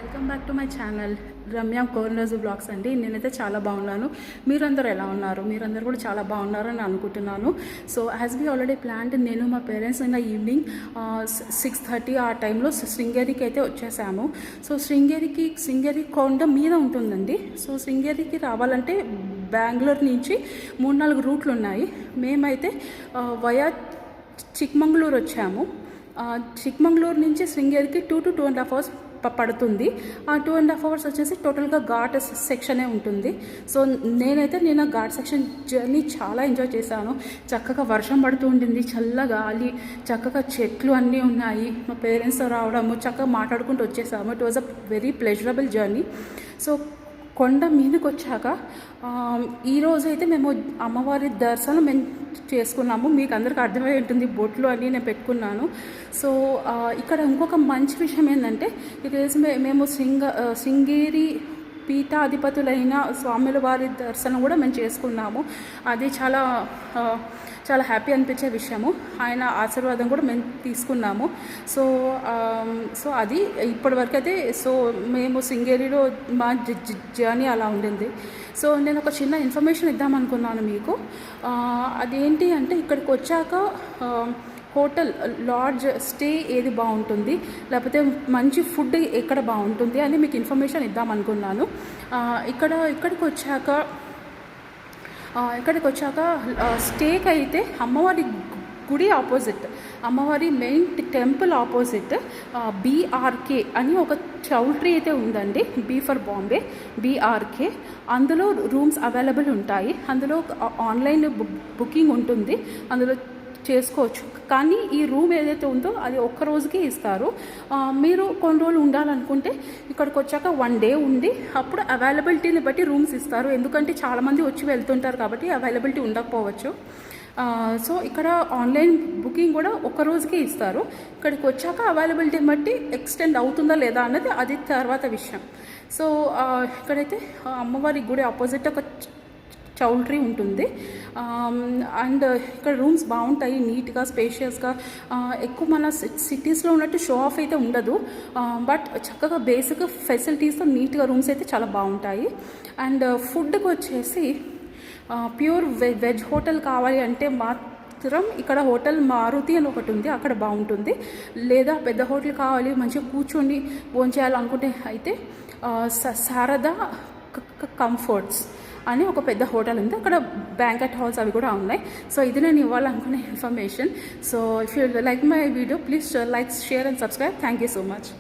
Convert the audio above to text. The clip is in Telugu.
Welcome back to my channel Ramya Koranaraju blogs అండి. నేనైతే చాలా బాగున్నాను. మీరందరూ ఎలా ఉన్నారు? మీరందరూ కూడా చాలా బాగున్నారని అనుకుంటున్నాను. So as we already planned, నేను మా పేరెంట్స్ నిన్న ఈవినింగ్ 6:30 ఆ టైంలో శృంగేరికి అయితే వచ్చేసాము. సో శృంగేరి కొండ మీద ఉంటుందండి. సో శృంగేరికి రావాలంటే బెంగళూరు నుంచి 3-4 రూట్లు ఉన్నాయి. మేమైతే వయా చిక్మంగళూరు వచ్చాము. చిక్మంగళూరు నుంచి శృంగేరికి 2 to 2.5 hours పడుతుంది. ఆ 2.5 hours వచ్చేసి టోటల్గా ఘాట్ సెక్షనే ఉంటుంది. సో నేను ఘాట్ సెక్షన్ జర్నీ చాలా ఎంజాయ్ చేశాను. చక్కగా వర్షం పడుతూ ఉండింది, చల్లగా గాలి, చక్కగా చెట్లు అన్నీ ఉన్నాయి. మా పేరెంట్స్తో రావడము, చక్కగా మాట్లాడుకుంటూ వచ్చేసాము. It was a very pleasurable journey. So కొండ మీదకి వచ్చాక ఈరోజు అయితే మేము అమ్మవారి దర్శనం మేము చేసుకున్నాము. మీకు అందరికీ అర్థమై ఉంటుంది, బొట్లు అన్నీ నేను పెట్టుకున్నాను. సో ఇక్కడ ఇంకొక మంచి విషయం ఏంటంటే, ఈరోజు మేము శృంగేరి పీఠాధిపతులైన స్వాముల వారి దర్శనం కూడా మేము చేసుకున్నాము. అది చాలా హ్యాపీ అనిపించే విషయము. ఆయన ఆశీర్వాదం కూడా మేము తీసుకున్నాము. సో అది ఇప్పటివరకు అయితే మేము శృంగేరిలో మా జర్నీ అలా ఉండింది. సో నేను ఒక చిన్న ఇన్ఫర్మేషన్ ఇద్దామనుకున్నాను మీకు. అదేంటి అంటే, ఇక్కడికి వచ్చాక హోటల్, లాడ్జ్ స్టే ఏది బాగుంటుంది, లేకపోతే మంచి ఫుడ్ ఎక్కడ బాగుంటుంది అని మీకు ఇన్ఫర్మేషన్ ఇద్దామనుకున్నాను. ఇక్కడికి వచ్చాక స్టేకి అయితే అమ్మవారి గుడి ఆపోజిట్, అమ్మవారి మెయిన్ టెంపుల్ ఆపోజిట్ బీఆర్కే అని ఒక చౌల్ట్రీ అయితే ఉందండి. B for Bombay, BRK. అందులో రూమ్స్ అవైలబుల్ ఉంటాయి. అందులో ఆన్లైన్ బుకింగ్ ఉంటుంది, అందులో చేసుకోవచ్చు. కానీ ఈ రూమ్ ఏదైతే ఉందో అది ఒక్క రోజుకే ఇస్తారు. మీరు కొన్ని రోజులు ఉండాలనుకుంటే ఇక్కడికి వచ్చాక 1 day ఉండి అప్పుడు అవైలబిలిటీని బట్టి రూమ్స్ ఇస్తారు. ఎందుకంటే చాలామంది వచ్చి వెళ్తుంటారు కాబట్టి అవైలబిలిటీ ఉండకపోవచ్చు. సో ఇక్కడ ఆన్లైన్ బుకింగ్ కూడా ఒక్క రోజుకే ఇస్తారు. ఇక్కడికి వచ్చాక అవైలబిలిటీని బట్టి ఎక్స్టెండ్ అవుతుందా లేదా అన్నది అది తర్వాత విషయం. సో ఇక్కడైతే అమ్మవారి గుడి ఆపోజిట్ ఒక చౌల్ట్రీ ఉంటుంది. అండ్ ఇక్కడ రూమ్స్ బాగుంటాయి, నీట్గా, స్పేషియస్గా. ఎక్కువ మన సిటీస్లో ఉన్నట్టు షో ఆఫ్ అయితే ఉండదు, బట్ చక్కగా బేసిక్ ఫెసిలిటీస్తో నీట్గా రూమ్స్ అయితే చాలా బాగుంటాయి. అండ్ ఫుడ్కి వచ్చేసి ప్యూర్ వెజ్ హోటల్ కావాలి అంటే మాత్రం ఇక్కడ హోటల్ మారుతి అని ఒకటి ఉంది, అక్కడ బాగుంటుంది. లేదా పెద్ద హోటల్ కావాలి, మంచిగా కూర్చొని భోంచేయాలనుకుంటే అయితే శారదా కంఫర్ట్స్ అని ఒక పెద్ద హోటల్ ఉంది. అక్కడ బ్యాంకెట్ హాల్స్ అవి కూడా ఉన్నాయి. సో ఇది నేను ఇవ్వాలనుకునే information. So if you like my video, please like, share and subscribe. Thank you so much.